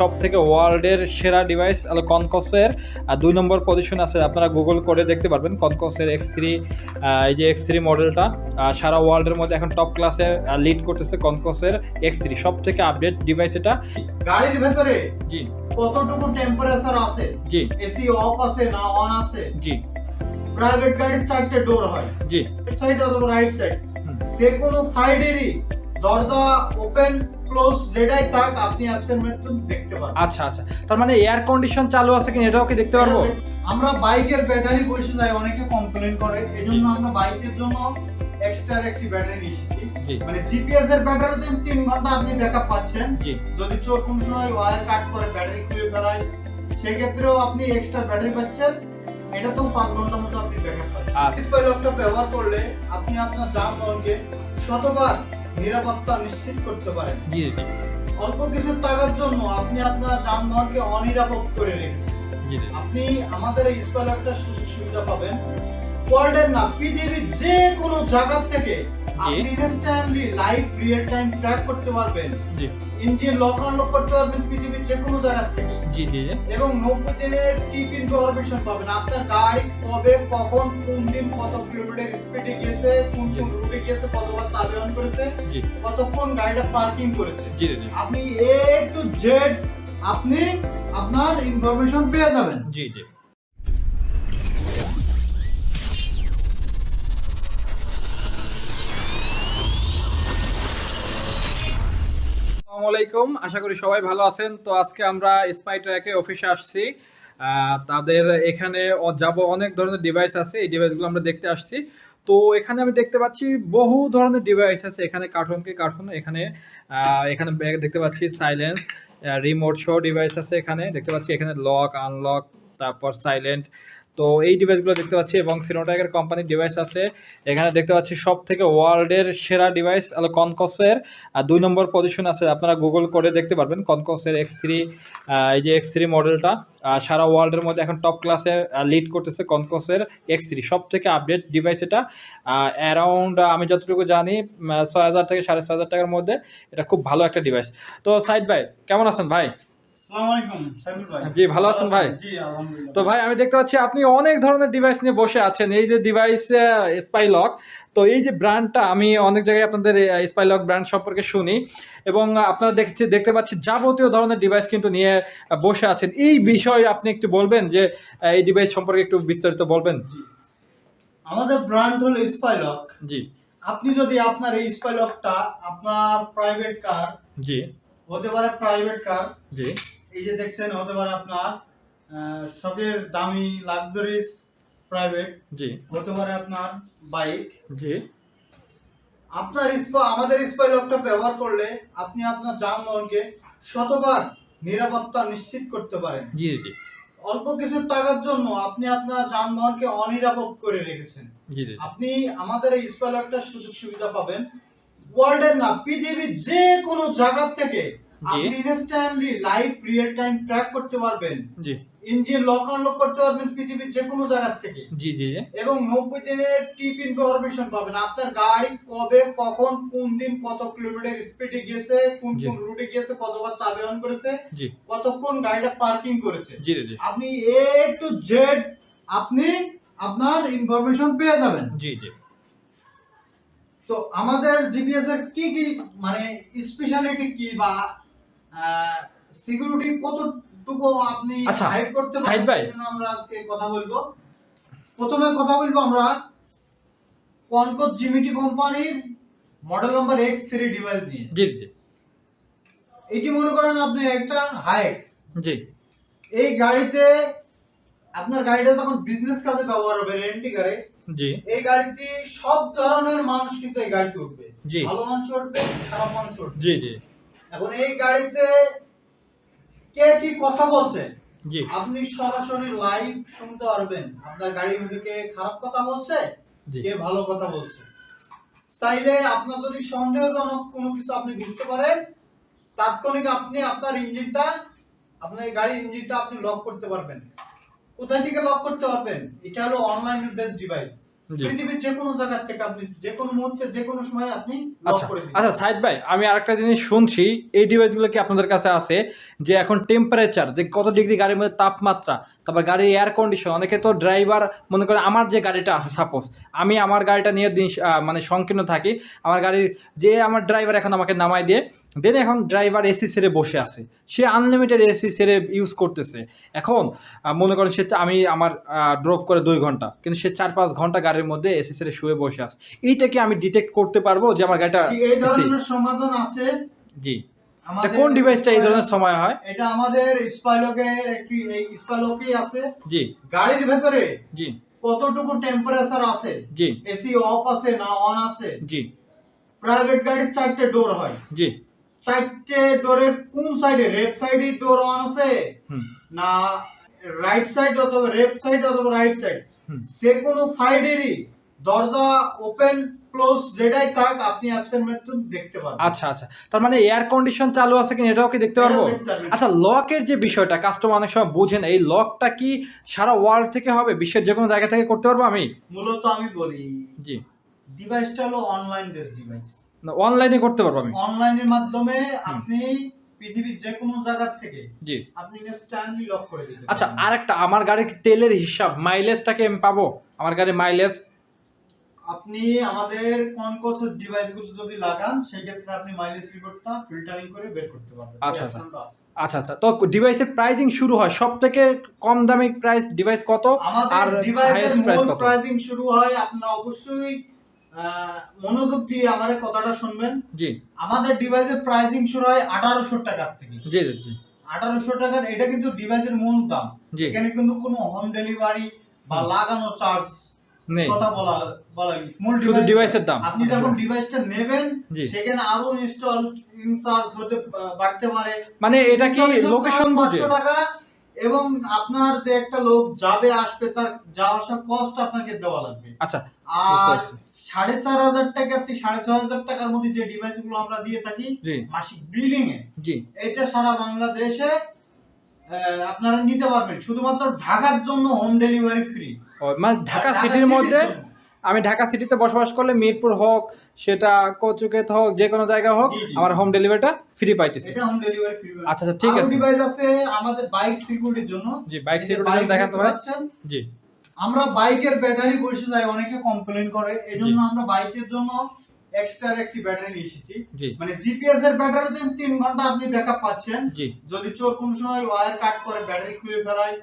সবথেকে ওয়ার্ল্ডের সেরা ডিভাইস হলো কনকসের 2 নম্বর পজিশন আছে। আপনারা গুগল করে দেখতে পারবেন কনকসের X3, এই যে X3 মডেলটা সারা ওয়ার্ল্ডের মধ্যে এখন টপ ক্লাসে লিড করতেছে। কনকসের X3 সবথেকে আপডেট ডিভাইস এটা। গাড়ির ভেতরে জি কতটুকু টেম্পারেচার আছে, জি এসি অফ আছে না অন আছে, জি প্রাইভেট গাড়ির 4টে ডোর হয়, জি লেফট সাইড অথবা রাইট সাইড, যে কোনো সাইডেরই দরজা ওপেন ক্লোজ যেটাই থাক আপনি অ্যাপসের মাধ্যমে দেখতে পারবেন। আচ্ছা আচ্ছা, তার মানে এয়ার কন্ডিশন চালু আছে কিনা এটাও কি দেখতে পারবো? আমরা বাইকের ব্যাটারি বসে যায়, অনেকে কমপ্লেইন করে, এজন্য আমরা বাইকের জন্য এক্সট্রা একটি ব্যাটারি নিয়েছি। মানে জিপিএস এর ব্যাটারিতে 3 ঘন্টা আপনি ব্যাকআপ পাচ্ছেন। জি যদি চোর কোন সময় ওয়্যার কাট করে ব্যাটারি খুলে ফেলায় সেই ক্ষেত্রেও আপনি এক্সট্রা ব্যাটারি পাচ্ছেন। এটাতেও 5 ঘন্টার মতো আপনি ব্যাকআপ পাচ্ছেন। ডিসপ্লে লকটা ব্যবহার করলে আপনি আপনার যানবাহনকে শতবার নিরাপত্তা নিশ্চিত করতে পারেন। জি জি অল্প কিছু টাকার জন্য আপনি আপনার যানবাহনকে অনিরাপদ করে রেখেছেন। জি আপনি আমাদের এই ডিসপ্লে লকটার সুযোগ সুবিধা পাবেন ওয়ার্ল্ডের না পৃথিবীর যে কোনো জায়গা থেকে আপনি instantly live real time track করতে পারবেন। জি ইঞ্জিন লক আনলক করতে পারবেন পৃথিবীর যে কোনো জায়গা থেকে। জি জি এবং 90 দিনের টিপ ইনফরমেশন পাবেন। আপনার গাড়ি কবে কখন কোন দিন কত কিলোমিটার স্পিডে গিয়েছে, কোন কোন রুটে গিয়েছে, কতবার চাবি অন করেছে, জি কতক্ষণ গাড়িটা পার্কিং করেছে, জি জি আপনি এ টু জেড আপনি আপনার ইনফরমেশন পেয়ে যাবেন। জি জি। আসসালামু আলাইকুম, আশা করি সবাই ভালো আছেন। তো আজকে আমরা স্পাইট্রাকে অফিসে আসছি। তাদের এখানে যাব, অনেক ধরনের ডিভাইস আছে, এই ডিভাইসগুলো আমরা দেখতে আসছি। তো এখানে আমি দেখতে পাচ্ছি বহু ধরনের ডিভাইস আছে। এখানে কার্টুনকে কার্টুন, এখানে এখানে দেখতে পাচ্ছি সাইলেন্স, রিমোট শো ডিভাইস আছে। এখানে দেখতে পাচ্ছি এখানে লক আনলক, তারপর সাইলেন্ট। তো এই ডিভাইসগুলো দেখতে পাচ্ছি এবং সিনোট্যাকের কোম্পানির ডিভাইস আছে। এখানে দেখতে পাচ্ছি সব থেকে ওয়ার্ল্ডের সেরা ডিভাইস হলো কনকসের 2 নম্বর পজিশন আছে। আপনারা গুগল করে দেখতে পারবেন কনকসের X3, এই যে X3 মডেলটা সারা ওয়ার্ল্ডের মধ্যে এখন টপ ক্লাসে লিড করতেছে। কনকসের X3 সবথেকে আপডেট ডিভাইস এটা। অ্যারাউন্ড আমি যতটুকু জানি 6,000 থেকে 6,500 টাকার মধ্যে এটা খুব ভালো একটা ডিভাইস। তো সাইদ ভাই কেমন আছেন ভাই? আসসালামু আলাইকুম সাইদুল ভাই। জি ভালো আছেন ভাই? জি আলহামদুলিল্লাহ। তো ভাই আমি দেখতে পাচ্ছি আপনি অনেক ধরনের ডিভাইস নিয়ে বসে আছেন। এই যে ডিভাইস স্পাইলক, তো এই যে ব্র্যান্ডটা আমি অনেক জায়গায় আপনাদের স্পাইলক ব্র্যান্ড সম্পর্কে শুনি এবং আপনারা দেখতে পাচ্ছি যাবতীয় ধরনের ডিভাইস কিন্তু নিয়ে বসে আছেন। এই বিষয়ে আপনি একটু বলবেন যে এই ডিভাইস সম্পর্কে একটু বিস্তারিত বলবেন? আমাদের ব্র্যান্ড হলো স্পাইলক। জি আপনি যদি আপনার এই স্পাইলকটা আপনার প্রাইভেট কার, জি হতে পারে প্রাইভেট কার, জি এই যে দেখছেন, হতে পারে আপনার শখের দামি লাক্সারিস প্রাইভেট, জি হতে পারে আপনার বাইক, জি আপনার আমাদের স্পাইলকটা ব্যবহার করলে আপনি আপনার যানবাহনকে শতবার নিরাপত্তা নিশ্চিত করতে পারেন। জি জি অল্প কিছু টাকার জন্য আপনি আপনার যানবাহনকে অনিরাপদ করে রেখেছেন। জি জি আপনি আমাদের এই স্পাইলকটার সুযোগ সুবিধা পাবেন ওয়ার্ল্ডের না পৃথিবীর যে কোনো জায়গা থেকে আপনি instantly live real time track করতে পারবেন। জি ইঞ্জিন লক আনলক করতে পারবেন পৃথিবীর যে কোনো জায়গা থেকে। জি জি এবং 90 দিনের টিপ ইনফরমেশন পাবেন। আপনার গাড়ি কবে কখন কোন দিন কত কিলোমিটার স্পিডে গিয়েছে, কোন কোন রুটে গিয়েছে, কতবার চাবি অন করেছে, জি কতক্ষণ গাড়িটা পার্কিং করেছে, জি জি আপনি এ টু জেড আপনি আপনার ইনফরমেশন পেয়ে যাবেন। জি জি তো আমাদের জিপিএস এর কি কি মানে স্পেশালিটি কি বা সিকিউরিটি কতটুকু আপনি আচ্ছা, হাইড করতে সাইদ পারবেন, ভাই। সেই জন্য আমরা আজকে কথা বলবো। প্রথমে কথা বলবো আমরা কনকস জিমিটি কোম্পানির মডেল নাম্বার X3 ডিভাইস নিয়ে। জি জি এটি মনে করেন আপনি একটা হাইএক্স, জি এই গাড়িতে আপনার গাড়িটা যখন বিজনেস কাজে ব্যবহার হবে, রেন্টি গাড়ি, জি এই গাড়িতে সব ধরনের মানুষ কিন্তু এই গাড়িতে উঠবে। জি ভালো মানুষ উঠবে, খারাপ মানুষ উঠবে। জি জি এখন এই গাড়িতে কে কি কথা বলছে জি আপনি সরাসরি লাইভ শুনতে পারবেন। আপনার গাড়ির মধ্যে কে খারাপ কথা বলছে, জি কে ভালো কথা বলছে। চাইলে আপনার যদি সন্দেহজনক কোনো কিছু আপনি বুঝতে পারেন, তাৎক্ষণিক আপনি আপনার ইঞ্জিনটা, আপনার গাড়ির ইঞ্জিনটা আপনি লক করতে পারবেন। কোথায় থেকে লক করতে পারবেন? এটা হলো অনলাইন বেসড ডিভাইস। জি। পৃথিবীর যে কোনো জায়গা থেকে আপনি যে কোনো মুহূর্তে যে কোনো সময় আপনি লক আচ্ছা করে দিবেন। আচ্ছা সাইদ ভাই, আমি আরেকটা জিনিস শুনছি, এই ডিভাইসগুলো কি আপনাদের কাছে আছে যে এখন টেম্পারেচার, যে কত ডিগ্রি গাড়ির মধ্যে তাপমাত্রা, তারপর গাড়ির এয়ার কন্ডিশন, অনেকে তো ড্রাইভার মনে করে আমার যে গাড়িটা আছে, সাপোজ আমি আমার গাড়িটা নিয়ে দিন মানে সংকীর্ণ থাকি, আমার গাড়ির যে আমার ড্রাইভার এখন আমাকে নামাই দিয়ে দেন, এখন ড্রাইভার এসি ছেড়ে বসে আছে, সে আনলিমিটেড এসি ছেড়ে ইউজ করতেছে। এখন মনে করেন সে আমি আমার ড্রোভ করে 2 ঘন্টা, কিন্তু সে 4-5 ঘন্টা গাড়ির মধ্যে এসি ছেড়ে শুয়ে বসে আছে। এইটা কি আমি ডিটেক্ট করতে পারবো যে আমার গাড়িটা জি, এই এসি? ধরনের সমাধান আছে। জি। আমাদের কোন ডিভাইসটা এই ধরনের সময় হয়? এটা আমাদের স্পাইলকের একটি এই স্পাইলকেই আছে। জি গাড়ির ভেতরে জি কতটুকু টেম্পারেচার আছে, জি এসি অফ আছে না অন আছে। জি প্রাইভেট গাড়ির 4টে ডোর হয়, জি 4টে ডোরের কোন সাইডে, লেফট সাইডে ডোর অন আছে হুম না রাইট সাইড অথবা লেফট সাইড অথবা রাইট সাইড, হুম যে কোনো সাইডেরই দরজা ওপেন ক্লোজ যেটাই থাক আপনি অ্যাকশন মেথড দেখতে পারবেন। আচ্ছা আচ্ছা, তার মানে এয়ার কন্ডিশন চালু আছে কিনা এটাও কি দেখতে পারবো? এটাও দেখতে পারবেন। আচ্ছা, লকের যে বিষয়টা কাস্টমার অনেক সময় বোঝে না, এই লকটা কি সারা ওয়ার্ল্ড থেকে হবে, বিশ্বের যে কোনো জায়গা থেকে করতে পারবো আমি? মূলত আমি বলি জি, ডিভাইসটা হলো অনলাইন বেস ডিভাইস। না অনলাইনে করতে পারবো আমি? অনলাইনের মাধ্যমে আপনি পৃথিবীর যে কোনো জায়গা থেকে জি। আপনি ইনস্ট্যান্টলি লক করে দিতে আচ্ছা, পারবেন। আরেকটা, আমার গাড়ির তেলের হিসাব, মাইলেজটাকে আমি পাবো? আমার গাড়ির মাইলেজ? আপনি আমাদের কনকোসের ডিভাইসগুলো যদি লাগান সেই ক্ষেত্রে আপনি মাইলেজ রিপোর্টটা ফিল্টারিং করে বের করতে পারবেন। আচ্ছা আচ্ছা আচ্ছা আচ্ছা, তো ডিভাইসের প্রাইসিং শুরু হয় সব থেকে কম দামি প্রাইস ডিভাইস কত, আমাদের আর ডিভাইসের হাইয়েস্ট প্রাইস মূল কত? প্রাইসিং শুরু হয়, আপনারা অবশ্যই মনোযোগ দিয়ে আমার কথাটা শুনবেন। জি আমাদের ডিভাইসের প্রাইসিং শুরু হয় 1800 টাকা থেকে। জি জি 1800 টাকা, এটা কিন্তু ডিভাইসের মূল দাম। জি এখানে কিন্তু কোনো হোম ডেলিভারি বা লাগানো চার্জ নেই, কথা বলা মূল শুধু device- ডিভাইসের দাম। আপনি যখন ডিভাইসটা নেবেন জি। সেখানে আরো ইনস্টল চার্জ হতে বাড়তে পারে। মানে এটা কি Installation লোকেশন charge বুঝে? 500 টাকা, এবং আপনার যে একটা লোক যাবে আসবে তার যাওয়া আসা কস্ট আপনাকে দেওয়া লাগবে। আচ্ছা, বুঝতে আর পারছি। 4500 টাকা থেকে 6500 টাকার মধ্যে যে ডিভাইসগুলো আমরা দিয়ে থাকি জি মাসিক বিলিং এ, জি এটা সারা বাংলাদেশে আপনারা নিতে পারবেন। শুধুমাত্র ঢাকার জন্য হোম ডেলিভারি ফ্রি। ও, মানে ঢাকা সিটির মধ্যে, আমি ঢাকা সিটিতে বসবাস করলে মিরপুর হোক, সেটা কচুকেত হোক, যে কোনো জায়গা হোক, জি, জি। আমার হোম ডেলিভারিটা ফ্রি পাইতেছি। এটা হোম ডেলিভারি ফ্রি। আচ্ছা আচ্ছা, ঠিক আছে। ডিভাইস আছে আমাদের বাইক সিকিউরিটির জন্য। জি, বাইক এই যে সিকিউরিটির বাইক জন্য দেখান তো ভাই। পাচ্ছেন, জি আমরা বাইকের ব্যাটারি বসে যায়, অনেকে কমপ্লেইন করে, এজন্য আমরা বাইকের জন্য এক্সট্রা একটি ব্যাটারি নিয়ে এসেছি। জি মানে জিপিএস এর ব্যাটারিতে 3 ঘন্টা আপনি ব্যাকআপ পাচ্ছেন। জি যদি চোর কোন সময় ওয়্যার কাট করে ব্যাটারি খুলে ফেলায়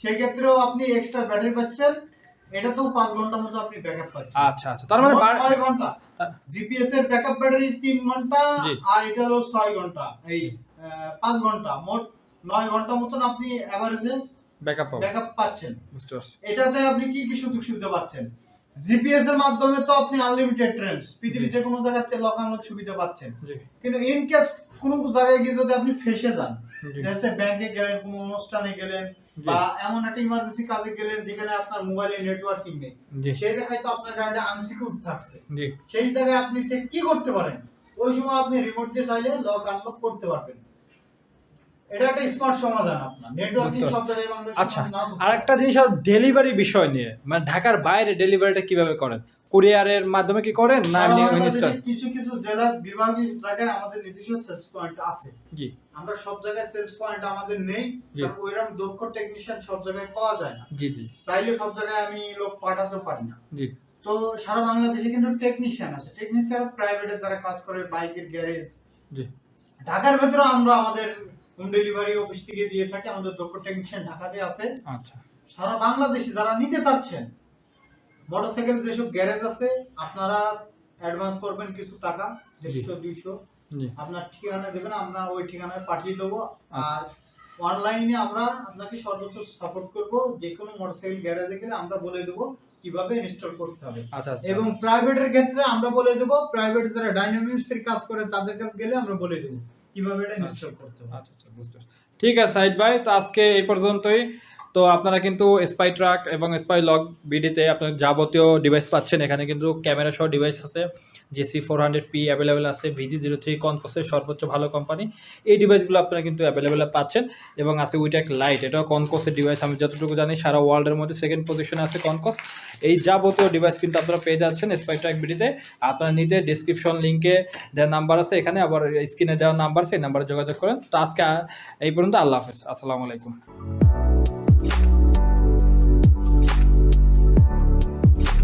সেই ক্ষেত্রেও আপনি এক্সট্রা ব্যাটারি পাচ্ছেন। এটা তো 5 ঘন্টার মতো আপনি ব্যাকআপ পাচ্ছেন। আচ্ছা আচ্ছা, তার মানে 9 ঘন্টা জিপিএস এর ব্যাকআপ ব্যাটারি 3 ঘন্টা, জি। আর এটা হলো 6 ঘন্টা, এই 5 ঘন্টা, মোট 9 ঘন্টা মতন আপনি এভারেজে ব্যাকআপ পাবো, ব্যাকআপ পাচ্ছেন। বুঝতে পারছি। এটাতে আপনি কি কি সুযোগ সুবিধা পাচ্ছেন? জিপিএস এর মাধ্যমে তো আপনি আনলিমিটেড ট্রেন্ডস পৃথিবীর জি। যে কোনো জায়গাতে লোকানোর সুবিধা পাচ্ছেন। জি কিন্তু ইন কেস কোনো জায়গায় গিয়ে যদি আপনি ফেসে যান, জি জেসে ব্যাংকে গেলেন, কোনো অনুষ্ঠানে গেলেন, জি। বা এমন একটা ইমার্জেন্সি কাজে গেলেন যেখানে আপনার মোবাইলে নেটওয়ার্কিং নেই, জি সেই জায়গায় তো আপনার গাড়িটা আনসিকিউর থাকছে। জি সেই জায়গায় আপনি ঠিক কি করতে পারেন? ওই সময় আপনি রিমোট দিয়ে চাইলে লক আনলক করতে পারবেন। এটা একটা স্মার্ট সমাধান আপনার। নেটওয়ার্কিং বুঝতে সব জায়গায় বাংলাদেশে আচ্ছা, না থাকতে আর একটা জিনিস হলো ডেলিভারি বিষয় নিয়ে, মানে ঢাকার বাইরে ডেলিভারিটা কিভাবে করেন? কুরিয়ারের মাধ্যমে কি করেন না সারা এমনি বাংলাদেশে ইনস্ট্যান্ট? কিছু কিছু জেলা বিভাগীয় জায়গায় আমাদের নিজস্ব সেলস পয়েন্ট আছে। জি আমরা সব জায়গায় সেলস পয়েন্ট আমাদের নেই, জি। কারণ ওইরকম দক্ষ টেকনিশিয়ান সব জায়গায় পাওয়া যায় না। জি জি চাইলে সব জায়গায় আমি লোক পাঠাতে পারি না। জি তো সারা বাংলাদেশে কিন্তু টেকনিশিয়ান আছে, টেকনিক্যাল প্রাইভেটে যারা কাজ করে, বাইকের গ্যারেজ। জি ঢাকার ভেতরে আমরা আমাদের হোম ডেলিভারি অফিস থেকে দিয়ে থাকি, আমাদের দক্ষ টেকনিশিয়ান ঢাকাতে আছে। আচ্ছা সারা বাংলাদেশে যারা নিতে চাচ্ছেন, মোটরসাইকেল যেসব গ্যারেজ আছে, আপনারা অ্যাডভান্স করবেন কিছু টাকা, 150-200, জি আপনার ঠিকানা দেবেন, আমরা ওই ঠিকানায় পাঠিয়ে দেবো। আচ্ছা। আর অনলাইনে আমরা আপনাকে সর্বোচ্চ সাপোর্ট করব। যে কোনো মোটরসাইকেল গ্যারেজে গেলে আমরা বলে দেবো কিভাবে ইনস্টল করতে হবে। আচ্ছা আচ্ছা এবং প্রাইভেটের ক্ষেত্রে আমরা বলে দেবো, প্রাইভেট যারা ডাইনামিক্স এর কাজ করে তাদের কাছে গেলে আমরা বলে দেবো কিভাবে এটা ইনস্টল করতে হবে। আচ্ছা আচ্ছা, বুঝতে পারছি। ঠিক আছে সাইদ ভাই, তো আজকে এই পর্যন্তই। তো তো আপনারা কিন্তু স্পাই ট্রাক এবং স্পাই লক বিডিতে আপনার যাবতীয় ডিভাইস পাচ্ছেন। এখানে কিন্তু ক্যামেরা সহ ডিভাইস আছে, GC400P অ্যাভেলেবেল আছে, VG03 কনকসের সর্বোচ্চ ভালো কোম্পানি। এই ডিভাইসগুলো আপনারা কিন্তু অ্যাভেলেবেল পাচ্ছেন এবং আছে উইটেক লাইট, এটাও কনকসের ডিভাইস। আমি যতটুকু জানি সারা ওয়ার্ল্ডের মধ্যে সেকেন্ড পজিশনে আছে কনকস। এই যাবতীয় ডিভাইস কিন্তু আপনারা পেয়ে যাচ্ছেন স্পাই ট্রাক বিডিতে। আপনারা নিতে ডিসক্রিপশন লিঙ্কে দেওয়ার নাম্বার আছে, এখানে আবার স্ক্রিনে দেওয়ার নাম্বার আছে, এই নাম্বারে যোগাযোগ করেন। তো আজকে এই পর্যন্ত, আল্লাহ হাফেজ, আসসালামু আলাইকুম।